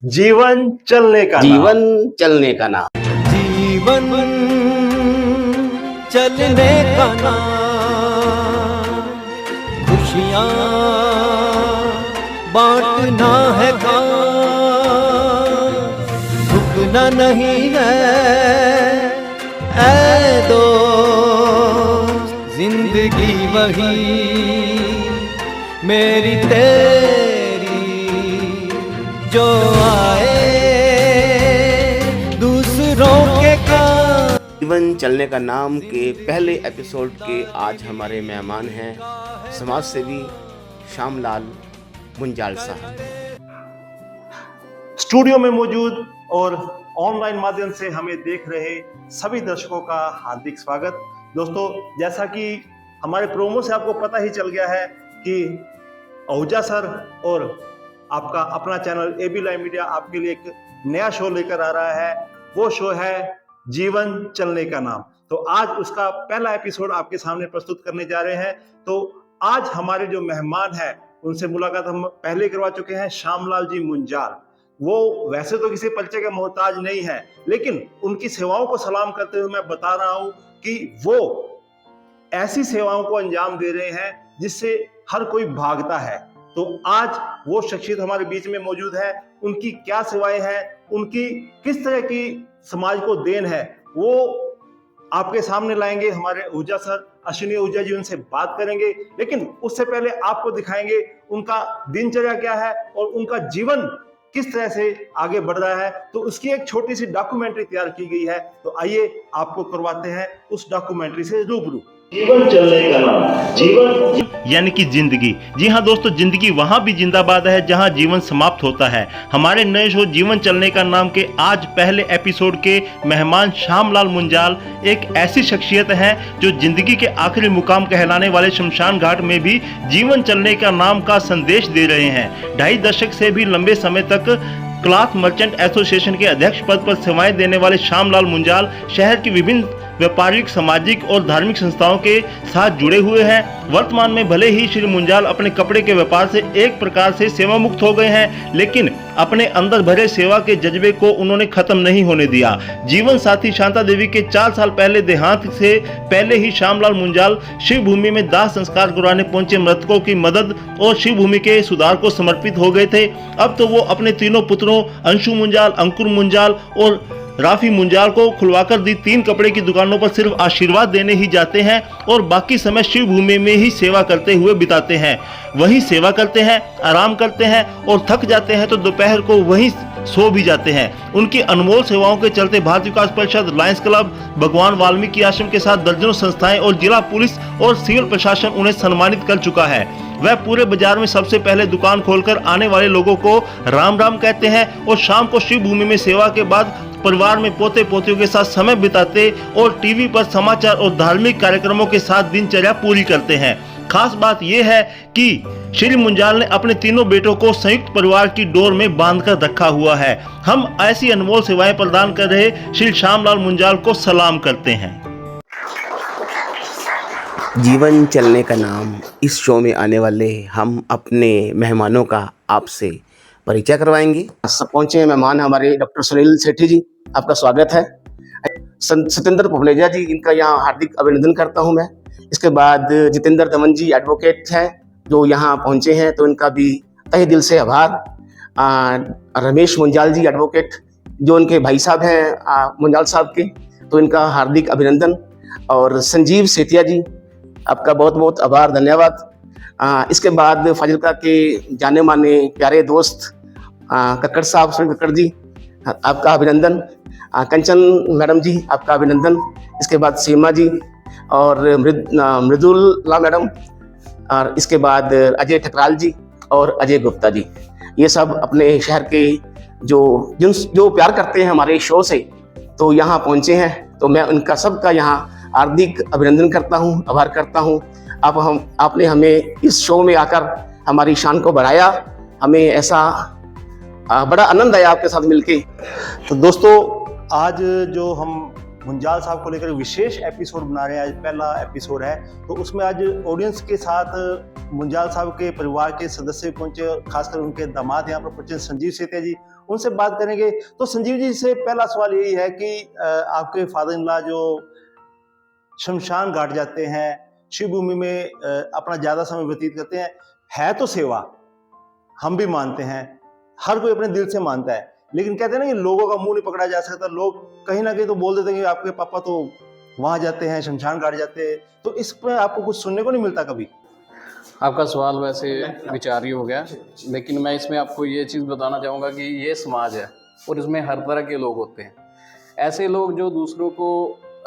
जीवन चलने का नाम। जीवन चलने का नाम। जीवन चलने का नाम, खुशियाँ बांटना है काम, झुकना नहीं है ऐ दोस्त, जिंदगी वही मेरी तेरी जो आए दूसरों के काम। जीवन चलने का नाम के पहले एपिसोड के आज हमारे मेहमान हैं समाज सेवी श्यामलाल मुंजाल साहब। स्टूडियो में मौजूद और ऑनलाइन माध्यम से हमें देख रहे सभी दर्शकों का हार्दिक स्वागत। दोस्तों, जैसा कि हमारे प्रोमो से आपको पता ही चल गया है कि आहूजा सर और आपका अपना चैनल एबी लाइव मीडिया आपके लिए एक नया शो लेकर आ रहा है। वो शो है जीवन चलने का नाम। तो आज उसका पहला एपिसोड आपके सामने प्रस्तुत करने जा रहे हैं। तो आज हमारे जो मेहमान हैं उनसे मुलाकात हम पहले करवा चुके हैं। श्यामलाल जी मुंजाल, वो वैसे तो किसी परिचय के मोहताज नहीं है, लेकिन उनकी सेवाओं को सलाम करते हुए मैं बता रहा हूं कि वो ऐसी सेवाओं को अंजाम दे रहे हैं जिससे हर कोई भागता है। तो आज वो शख्सियत हमारे बीच में मौजूद है। उनकी क्या सेवाएं हैं, उनकी किस तरह की समाज को देन है, वो आपके सामने लाएंगे हमारे आहूजा सर, अश्विनी आहूजा जी। उनसे बात करेंगे, लेकिन उससे पहले आपको दिखाएंगे उनका दिनचर्या क्या है और उनका जीवन किस तरह से आगे बढ़ रहा है। तो उसकी एक छोटी सी डॉक्यूमेंट्री तैयार की गई है। तो आइए आपको करवाते हैं उस डॉक्यूमेंट्री से रूबरू। जीवन चलने का नाम, जीवन यानी कि जिंदगी। जी हाँ दोस्तों, जिंदगी वहाँ भी जिंदाबाद है जहाँ जीवन समाप्त होता है। हमारे नए शो जीवन चलने का नाम के आज पहले एपिसोड के मेहमान श्यामलाल मुंजाल एक ऐसी शख्सियत है जो जिंदगी के आखिरी मुकाम कहलाने वाले शमशान घाट में भी जीवन चलने का नाम का संदेश दे रहे हैं। 2.5 दशक से भी लंबे समय तक क्लॉथ मर्चेंट एसोसिएशन के अध्यक्ष पद पर सेवाएं देने वाले श्यामलाल मुंजाल शहर की विभिन्न व्यापारिक, सामाजिक और धार्मिक संस्थाओं के साथ जुड़े हुए हैं। वर्तमान में भले ही श्री मुंजाल अपने कपड़े के व्यापार से एक प्रकार से सेवा मुक्त हो गए हैं, लेकिन अपने अंदर भरे सेवा के जज्बे को उन्होंने खत्म नहीं होने दिया। जीवन साथी शांता देवी के 4 साल पहले देहांत से पहले ही श्यामलाल मुंजाल शिव भूमि में दाह संस्कार कराने पहुंचे मृतकों की मदद और शिव भूमि के सुधार को समर्पित हो गए थे। अब तो वो अपने तीनों पुत्रों अंशु मुंजाल, अंकुर मुंजाल और राफी मुंजाल को खुलवाकर दी 3 कपड़े की दुकानों पर सिर्फ आशीर्वाद देने ही जाते हैं और बाकी समय शिव भूमि में ही सेवा करते हुए बिताते हैं। वहीं सेवा करते हैं, आराम करते हैं और थक जाते हैं तो दोपहर को वहीं सो भी जाते हैं। उनकी अनमोल सेवाओं के चलते भारतीय विकास परिषद, लायंस क्लब, भगवान वाल्मीकि आश्रम के साथ दर्जनों संस्थाएं और जिला पुलिस और सिविल प्रशासन उन्हें सम्मानित कर चुका है। वह पूरे बाजार में सबसे पहले दुकान खोलकर आने वाले लोगों को राम राम कहते हैं और शाम को शिव भूमि में सेवा के बाद परिवार में पोते पोतियों के साथ समय बिताते और टीवी पर समाचार और धार्मिक कार्यक्रमों के साथ दिनचर्या पूरी करते हैं। खास बात यह है कि श्री मुंजाल ने अपने तीनों बेटों को संयुक्त परिवार की डोर में बांधकर रखा हुआ है। हम ऐसी अनमोल सेवाएं प्रदान कर रहे श्री श्यामलाल मुंजाल को सलाम करते हैं। जीवन चलने का नाम इस शो में आने वाले हम अपने मेहमानों का आपसे परिचय करवाएंगे। सब पहुंचे मेहमान हमारे डॉक्टर सुनील सेठी जी, आपका स्वागत है। सत्येंद्र पुफलेजा जी, इनका यहाँ हार्दिक अभिनंदन करता हूँ मैं। इसके बाद जितेंद्र दमन जी एडवोकेट हैं जो यहाँ पहुँचे हैं, तो इनका भी तहे दिल से आभार। रमेश मुंजाल जी एडवोकेट, जो उनके भाई साहब हैं मुंजाल साहब के, तो इनका हार्दिक अभिनंदन। और संजीव सेठिया जी, आपका बहुत बहुत आभार, धन्यवाद। इसके बाद फाजिलका के जाने माने प्यारे दोस्त कक्कड़ साहब, सुनील कक्कड़ जी, आपका अभिनंदन। कंचन मैडम जी, आपका अभिनंदन। इसके बाद सीमा जी और मृदुला मैडम, और इसके बाद अजय ठकराल जी और अजय गुप्ता जी, ये सब अपने शहर के जो प्यार करते हैं हमारे शो से, तो यहाँ पहुँचे हैं। तो मैं उनका सबका यहाँ हार्दिक अभिनंदन करता हूँ, आभार करता हूँ। आपने हमें इस शो में आकर हमारी शान को बढ़ाया, हमें ऐसा बड़ा आनंद आया आपके साथ मिलके। तो दोस्तों, आज जो हम मुंजाल साहब को लेकर विशेष एपिसोड बना रहे हैं, आज पहला एपिसोड है, तो उसमें आज ऑडियंस के साथ मुंजाल साहब के परिवार के सदस्य पहुंचे, खासकर उनके दामाद यहाँ पर पहुंचे संजीव सेठिया जी, उनसे बात करेंगे। तो संजीव जी से पहला सवाल यही है कि आपके फादर इन लॉ जो शमशान घाट जाते हैं, शिव भूमि में अपना ज्यादा समय व्यतीत करते हैं, है तो सेवा, हम भी मानते हैं, हर कोई अपने दिल से मानता है, लेकिन कहते हैं ना कि लोगों का मुंह नहीं पकड़ा जा सकता। लोग कहीं ना कहीं तो बोल देते हैं कि आपके पापा तो वहां जाते हैं, शमशान घाट जाते हैं, तो इस पर आपको कुछ सुनने को नहीं मिलता कभी? आपका सवाल वैसे विचारी हो गया, लेकिन मैं इसमें आपको ये चीज़ बताना चाहूँगा कि ये समाज है और इसमें हर तरह के लोग होते हैं। ऐसे लोग जो दूसरों को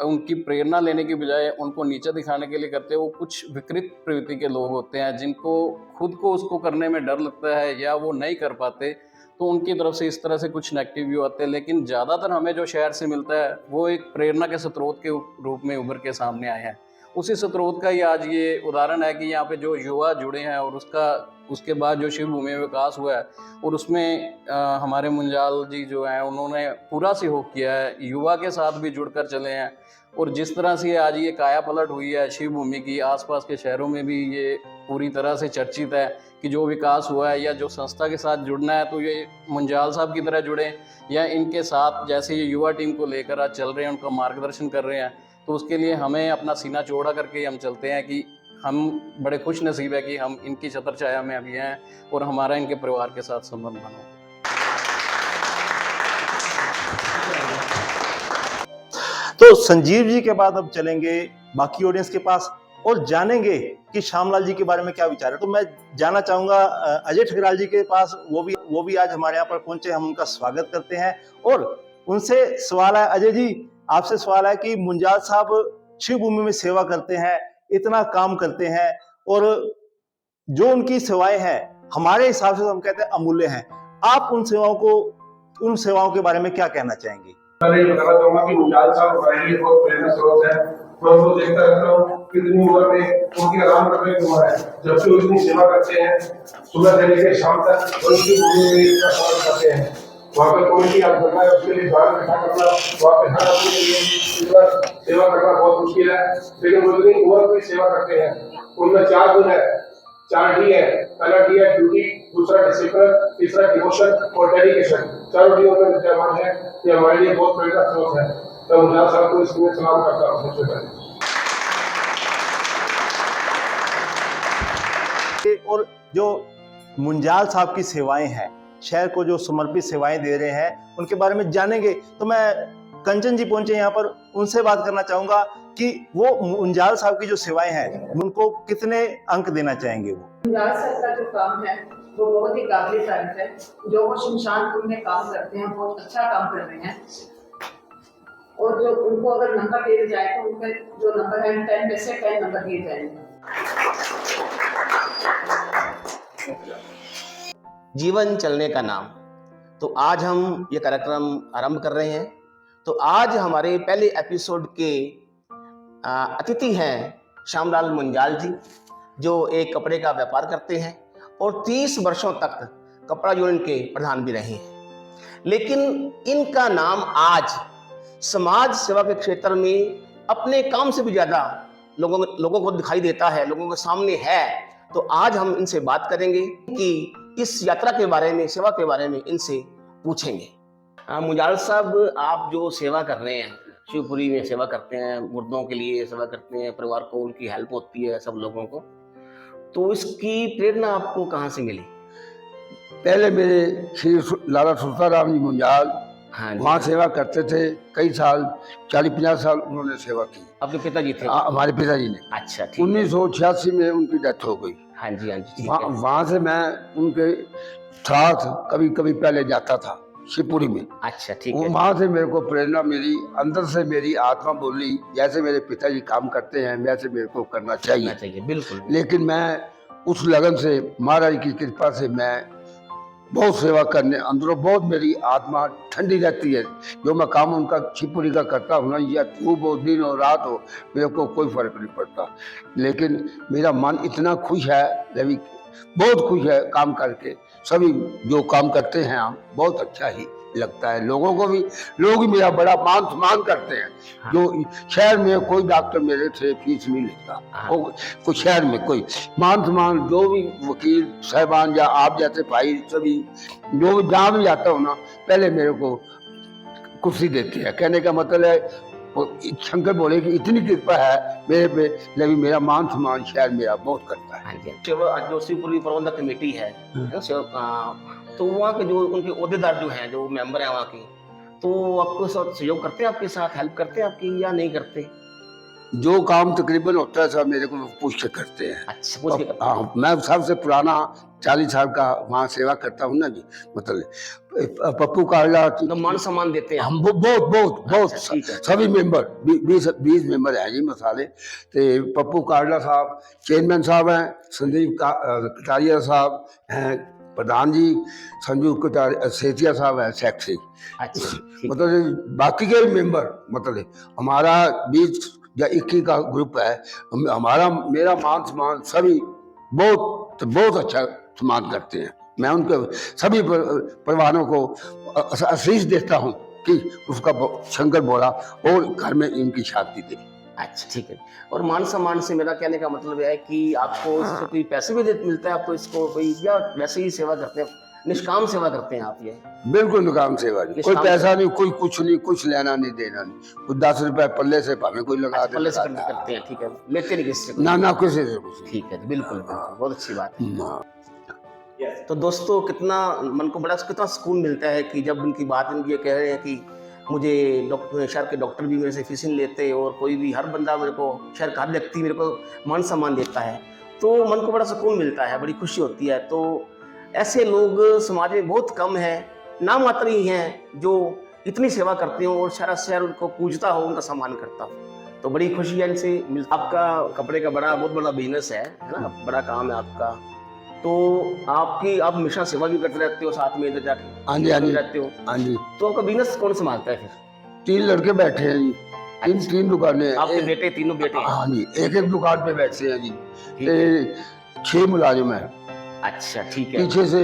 उनकी प्रेरणा लेने की बजाय उनको नीचा दिखाने के लिए करते हैं, वो कुछ विकृत प्रवृत्ति के लोग होते हैं, जिनको खुद को उसको करने में डर लगता है या वो नहीं कर पाते, तो उनकी तरफ से इस तरह से कुछ नेगेटिव व्यू आते हैं। लेकिन ज़्यादातर हमें जो शहर से मिलता है वो एक प्रेरणा के स्रोत के रूप में उभर के सामने आए हैं। उसी स्रोत का ही आज ये उदाहरण है कि यहाँ पे जो युवा जुड़े हैं और उसके बाद जो शिव भूमि में विकास हुआ है और उसमें हमारे मुंजाल जी जो हैं उन्होंने पूरा सहयोग किया है, युवा के साथ भी जुड़कर चले हैं। और जिस तरह से आज ये काया पलट हुई है शिव भूमि की, आसपास के शहरों में भी ये पूरी तरह से चर्चित है कि जो विकास हुआ है या जो संस्था के साथ जुड़ना है तो ये मुंजाल साहब की तरह जुड़े या इनके साथ जैसे ये युवा टीम को लेकर आज चल रहे हैं, उनका मार्गदर्शन कर रहे हैं। तो उसके लिए हमें अपना सीना चौड़ा करके हम चलते हैं कि हम बड़े खुश नसीब है कि हम इनकी छत्र छाया में अभी हैं और हमारा इनके परिवार के साथ संबंध बना। तो संजीव जी के बाद अब चलेंगे बाकी ऑडियंस के पास और जानेंगे कि श्यामलाल जी के बारे में क्या विचार है। तो मैं जाना चाहूंगा अजय ठकराल जी के पास, वो भी आज हमारे यहाँ पर पहुंचे, हम उनका स्वागत करते हैं और उनसे सवाल है। अजय जी, आपसे सवाल है कि मुंजाल साहब शिव भूमि में सेवा करते हैं, इतना काम करते हैं और जो उनकी सेवाएं हैं हमारे हिसाब से तो हम कहते हैं अमूल्य हैं। आप उन सेवाओं के बारे में क्या कहना चाहेंगे? मैं ये बताना चाहूंगा कि मुंजाल साहब हमारे लिए बहुत प्रेरणा स्रोत है। मैं उनको देखता रहता हूँ कितनी उम्र में उनकी आराम करने की उम्र है, जबकि वो इतनी सेवा करते हैं, सुबह से लेकर शाम तक उनकी भूमि में इतना काम करते हैं। वहाँ पे कमेटी आप करना है, उसके लिए बाहर बैठा करना, वहाँ पे हर आदमी के लिए सेवा करना बहुत मुश्किल है, लेकिन वो इतनी उम्र में सेवा करते हैं। उनमें 4 गुण है, 4 डी है। पहला डी है ड्यूटी, दूसरा डिसिप्लिन, तीसरा डिवोशन और डेडिकेशन। चारों डी में विद्यमान है। ये हमारे लिए बहुत प्रेरणा स्रोत है। तो मुंजाल साहब को इसमें सलाम करता हूँ सबसे पहले। और जो मुंजाल साहब की सेवाएं हैं, शहर को जो समर्पित सेवाएं दे रहे हैं, उनके बारे में जानेंगे। तो मैं कंचन जी पहुंचे यहाँ पर, उनसे बात करना चाहूंगा कि वो मुंजाल साहब की जो सेवाएं हैं उनको कितने अंक देना चाहेंगे? वो मुंजाल साहब का जो काम है वो बहुत ही काबिल तारीफ है। जो वो शमशानपुर में काम करते हैं बहुत अच्छा काम कर रहे हैं और जो उनको अगर नंबर दिए जाए तो उनके जो नंबर है 10 में से 10 नंबर दिए जाएंगे। जीवन चलने का नाम। तो आज हम ये कार्यक्रम आरंभ कर रहे हैं। तो आज हमारे पहले एपिसोड के अतिथि हैं श्यामलाल मुंजाल जी, जो एक कपड़े का व्यापार करते हैं और 30 वर्षों तक कपड़ा यूनियन के प्रधान भी रहे हैं। लेकिन इनका नाम आज समाज सेवा के क्षेत्र में अपने काम से भी ज़्यादा लोगों को दिखाई देता है, लोगों के सामने है। तो आज हम इनसे बात करेंगे कि इस यात्रा के बारे में, सेवा के बारे में इनसे पूछेंगे। मुंजाल साहब, आप जो सेवा कर रहे हैं, शिवपुरी में सेवा करते हैं, मुर्दों के लिए सेवा करते हैं, परिवार को उनकी हेल्प होती है, सब लोगों को, तो इसकी प्रेरणा आपको कहाँ से मिली? पहले मेरे श्री लाला सुल्तान जी मुंजाल हाँ, वहाँ सेवा करते थे कई साल, 40-50 साल उन्होंने सेवा की। आपके पिताजी थे? हमारे पिताजी ने। अच्छा, ठीक है। 1986 में उनकी डेथ हो गई। हाँ जी, हाँ जी, ठीक है। वहाँ से मैं उनके साथ कभी कभी पहले जाता था शिवपुरी में। अच्छा, ठीक है। वहाँ से मेरे को प्रेरणा मिली, अंदर से मेरी आत्मा बोली जैसे मेरे पिताजी काम करते हैं वैसे मेरे को करना चाहिए। बिल्कुल। लेकिन मैं उस लगन से, महाराज की कृपा से मैं बहुत सेवा करने, अंदरों बहुत मेरी आत्मा ठंडी रहती है। जो मैं काम उनका शिवपुरी का करता हूँ ना, या धूप हो, दिन हो, रात हो, मेरे को कोई फर्क नहीं पड़ता। लेकिन मेरा मन इतना खुश है, रवि बहुत खुश है काम करके, सभी जो काम करते हैं हम बहुत अच्छा ही लगता है लोगों को भी। लोग भी मेरा बड़ा मान सम्मान करते हैं। हाँ। जो शहर में कोई डॉक्टर मेरे से फीस नहीं लेता, हाँ। कोई शहर में कोई मान सम्मान, जो भी वकील साहबान या आप जैसे भाई सभी जो भी जहाँ भी जाता हूँ ना, पहले मेरे को कुर्सी देते हैं। कहने का मतलब है वो शंकर बोले कि इतनी कृपा है मेरे पे, लेकिन मेरा मान सम्मान शहर मेरा बहुत करता है। हाँ जी। जो शिवपुरी प्रबंधक कमेटी है तो वहाँ के जो उनके ओहदेदार जो हैं, जो मेंबर हैं वहाँ के, तो आपको सहयोग करते हैं, आपके साथ हेल्प करते हैं आपकी या नहीं करते? जो काम तकरीबन होता है सब मेरे को पूछ के करते हैं। अच्छा, पूछ के करते हैं। हाँ, मैं सबसे पुराना 40 साल का वहाँ सेवा करता हूँ ना जी। मतलब पप्पू काला तो मान सम्मान देते हैं हम बहुत अच्छा, ठीक है। सभी मेंबर 20 मेंबर हैं जी मसाले। तो पप्पू काला साहब चेयरमैन साहब हैं, संदीप कटारिया साहब हैं प्रधान जी, संजू सेठिया साहब है सेक्रेटरी। अच्छा, ठीक है। मतलब बाकी के मेंबर, मतलब हमारा 20 या 21 का ग्रुप है। हमारा मेरा मान सम्मान सभी बहुत अच्छा सम्मान करते हैं। मैं उनके सभी परिवारों को आशीष देता हूँ कि उसका शंकर बोला और घर में इनकी शांति दे। अच्छा, ठीक है। और मान सम्मान से मेरा कहने का मतलब है कि आपको इससे कोई पैसे भी मिलता है आपको, इसको कोई, या वैसे ही सेवा करते हैं, निष्काम सेवा करते हैं आप? ये बिल्कुल निकाम सेवा जी, कोई निष्काम पैसा नहीं, कोई कुछ नहीं, कुछ लेना नहीं देना नहीं। कुछ 10 रुपए पल्ले से भावे कोई लगा दे, पल्ले से करते हैं, ठीक है, लेते नहीं किसी से? ना किसी से कुछ नहीं। ठीक है, बिल्कुल, बहुत अच्छी बात है। हाँ। तो दोस्तों, कितना मन को बड़ा कितना सुकून मिलता है कि जब उनकी बात इनकी ये कह रहे हैं कि मुझे शहर के डॉक्टर भी मेरे से फीस नहीं लेते, और कोई भी हर बंदा मेरे को, शहर का हर व्यक्ति मेरे को मान सम्मान देता है, तो मन को बड़ा सुकून मिलता है, बड़ी खुशी होती है। तो ऐसे लोग समाज में बहुत कम हैं, नाम मात्र ही हैं जो इतनी सेवा करते हो और सारा शहर उनको पूजता हो, उनका सम्मान करता हो। तो बड़ी खुशी है इनसे। आपका कपड़े का बहुत बड़ा बिजनेस है ना, बड़ा काम है आपका। तो आप हमेशा सेवा भी करते रहते हो, साथ में इधर जाके हाँ जी रहते हो। हाँ जी। तो आपका बिजनेस कौन संभालता है फिर? 3 लड़के बैठे हैं जी, तीन दुकानें हैं। आपके बेटे, तीनों बेटे हैं? हाँ जी, एक दुकान पे बैठे हैं जी। 6 मुलाजिम हैं। अच्छा, ठीक है। पीछे से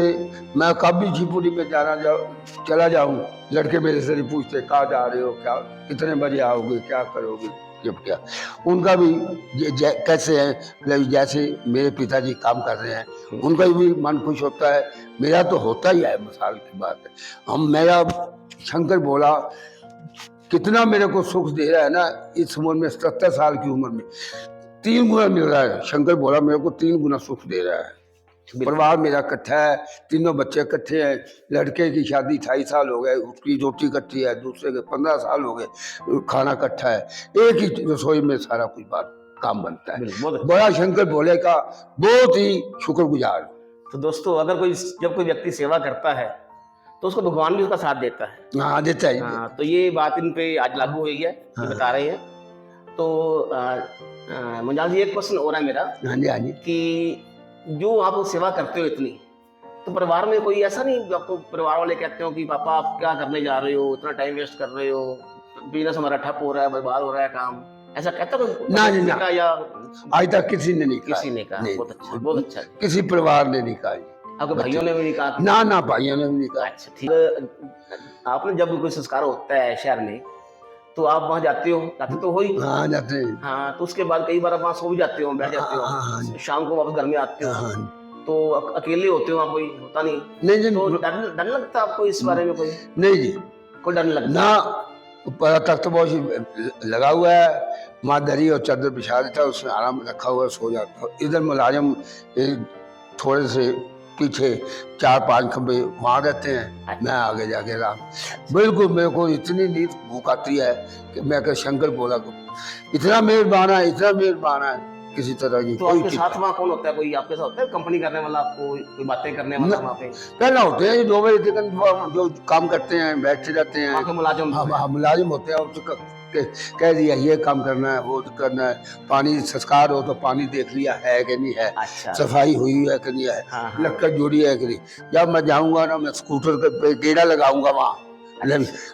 मैं कभी झीपुरी में चला जाऊं, लड़के मेरे से नहीं पूछते कहाँ जा रहे हो, क्या कितने बजे आओगे, क्या करोगे, क्या उनका भी कैसे है, मतलब जैसे मेरे पिताजी काम कर रहे हैं उनका भी मन खुश होता है, मेरा तो होता ही है। मिसाल की बात है, मेरा शंकर बोला कितना मेरे को सुख दे रहा है ना, इस उम्र में 77 साल की उम्र में 3 गुना मिल रहा है। शंकर बोला मेरे को 3 गुना सुख दे रहा है। परिवार मेरा इकट्ठा है, तीनों बच्चे इकट्ठे हैं। लड़के की शादी 28 साल हो गए, उसकी रोटी इकट्ठी है, दूसरे के 15 साल हो गए, खाना इकट्ठा है, एक ही रसोई में सारा कुछ काम बनता है। बड़ा शंकर भोले का बहुत ही शुक्रगुजार। तो दोस्तों, अगर जब कोई व्यक्ति सेवा करता है तो उसको भगवान भी उसका साथ देता है। हाँ, देता है। हाँ, तो ये बात इन पे आज लागू हुई है, हाँ। बता रहे हैं। तो मुंजाल जी, एक क्वेश्चन हो रहा है मेरा। हाँ जी कि जो आप सेवा करते हो इतनी, तो परिवार में कोई ऐसा नहीं, आपको परिवार वाले कहते हो कि पापा आप क्या करने जा रहे हो, इतना टाइम वेस्ट कर रहे हो, बिजनेस हमारा ठप हो रहा है, बर्बाद हो रहा है काम, ऐसा कहता कोई? ना, या आज तक किसी ने नहीं कहा। किसी ने कहा? बहुत अच्छा, बहुत अच्छा। किसी परिवार ने नहीं कहा। आपके भाइयों ने भी नहीं कहा? ना, भाइयों ने भी नहीं कहा। अच्छा, ठीक। आपने जब कोई संस्कार होता है शहर में, तो आप वहाँ जाते तो हो ही? हाँ, जाते हैं। हाँ, तो उसके बाद कई बार आप वहाँ सो भी जाते हो, बैठ जाते हो। हाँ, शाम को वापस घर में आते हो। हाँ, तो अकेले होते हो, वहाँ कोई होता नहीं? नहीं तो डर लगता आपको इस बारे में कोई? नहीं जी, कोई डर नहीं लगता ना। ऊपर तख्त बहुत लगा हुआ है, माँ दरी और चादर बिछा देता है, उसमें आराम रखा हुआ है, सो जाता है। इधर मुलाजिम थोड़े से पीछे 4-5 खंबे वहाँ रहते हैं, मैं आगे जाके आराम। बिल्कुल मेरे को इतनी नींद भूख आती है कि मैं कह शंकर बोला को इतना मेहरबान है, किसी तरह की। तो आपके साथ वहाँ कौन होता है? कोई आपके साथ होता है कंपनी करने वाला, आपको कोई बातें करने वाला वहाँ पे? पहला होते हैं 2 बजे तक जो काम करते हैं, बैठते रहते हैं, मुलाजिम होते हैं। कह दिया ये काम करना है, वो करना है, पानी संस्कार हो तो पानी देख लिया है कि नहीं है, अच्छा। सफाई हुई है कि नहीं है, हाँ। लक्कड़ जोड़ी है कि नहीं। जब मैं जाऊंगा ना, मैं स्कूटर पे गेड़ा लगाऊंगा वहाँ।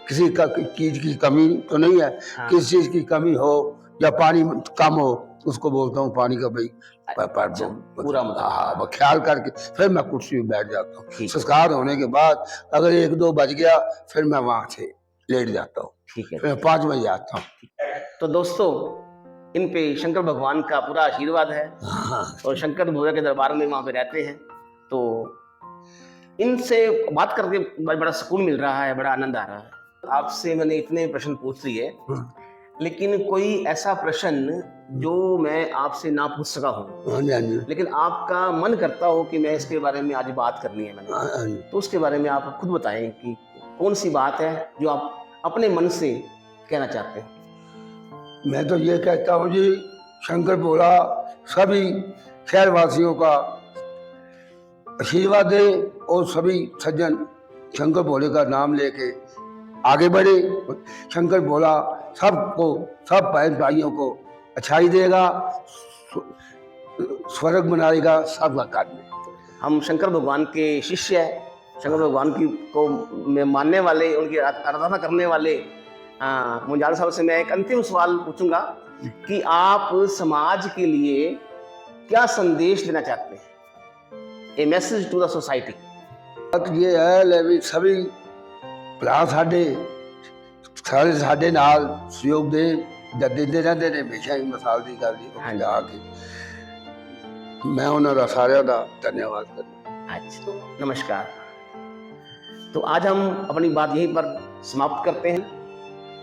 किसी चीज की कमी तो नहीं है। हाँ। किसी चीज की कमी हो या पानी कम हो उसको बोलता हूँ पानी का भाई अच्छा, पूरा मतलब। हाँ वो ख्याल करके फिर मैं कुर्सी में बैठ जाता हूँ। ठीक। संस्कार होने के बाद अगर 1-2 बज गया फिर मैं वहां से लेट जाता हूँ, ठीक है। फिर 5 बजे आता हूँ। तो दोस्तों, इन पे शंकर भगवान का पूरा आशीर्वाद है हाँ और शंकर भगवान के दरबार में वहाँ पे रहते हैं, तो इनसे बात करके बड़ा सुकून मिल रहा है, बड़ा आनंद आ रहा है। आपसे मैंने इतने प्रश्न पूछ लिए, लेकिन कोई ऐसा प्रश्न जो मैं आपसे ना पूछ सका हूँ, हाँ जी, लेकिन आपका मन करता हो कि मैं इसके बारे में आज बात करनी है मैंने, हाँ जी। तो उसके बारे में आप खुद बताएं कि कौन सी बात है जो आप अपने मन से कहना चाहते हैं। मैं तो ये कहता हूँ जी, शंकर भोला सभी शहरवासियों का आशीर्वाद दे और सभी सज्जन शंकर भोले का नाम लेके आगे बढ़े। शंकर भोला सबको, सब बहन भाइयों को अच्छाई देगा, स्वर्ग बनाएगा सबका कार्य। हम शंकर भगवान के शिष्य हैं, शंकर भगवान की को मानने वाले, उनकी आराधना करने वाले मुंजाल साहब से मैं एक अंतिम सवाल पूछूंगा कि आप समाज के लिए क्या संदेश देना चाहते हैं, ए मैसेज टू द सोसाइटी। बात ये है लेवी सभी भरा सारे साडे नाल सहयोग दे दिंदे रहंदे ने, हमेशा ही मिसाल दी गल जी हाँ जी। जा के मैं उन्हां दा सारिਆਂ ਦਾ धन्यवाद करदा। अच्छा, नमस्कार। तो आज हम अपनी बात यहीं पर समाप्त करते हैं।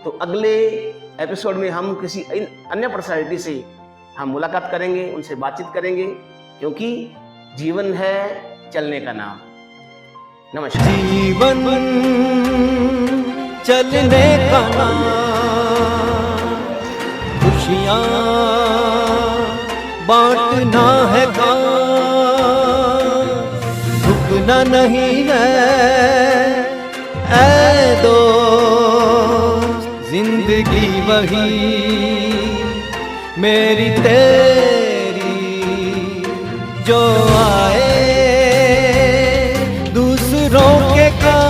तो अगले एपिसोड में हम किसी अन्य पर्सनैलिटी से हम मुलाकात करेंगे, उनसे बातचीत करेंगे, क्योंकि जीवन है चलने का नाम। नमस्कार। जीवन चलने का नाम, खुशियाँ बांटना है काम, रुकना नहीं है ऐ दोस्त, जिंदगी वही मेरी तेरी जो आए दूसरों के काम,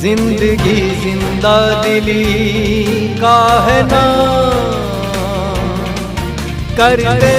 जिंदगी जिंदा दिली का है नाम, करते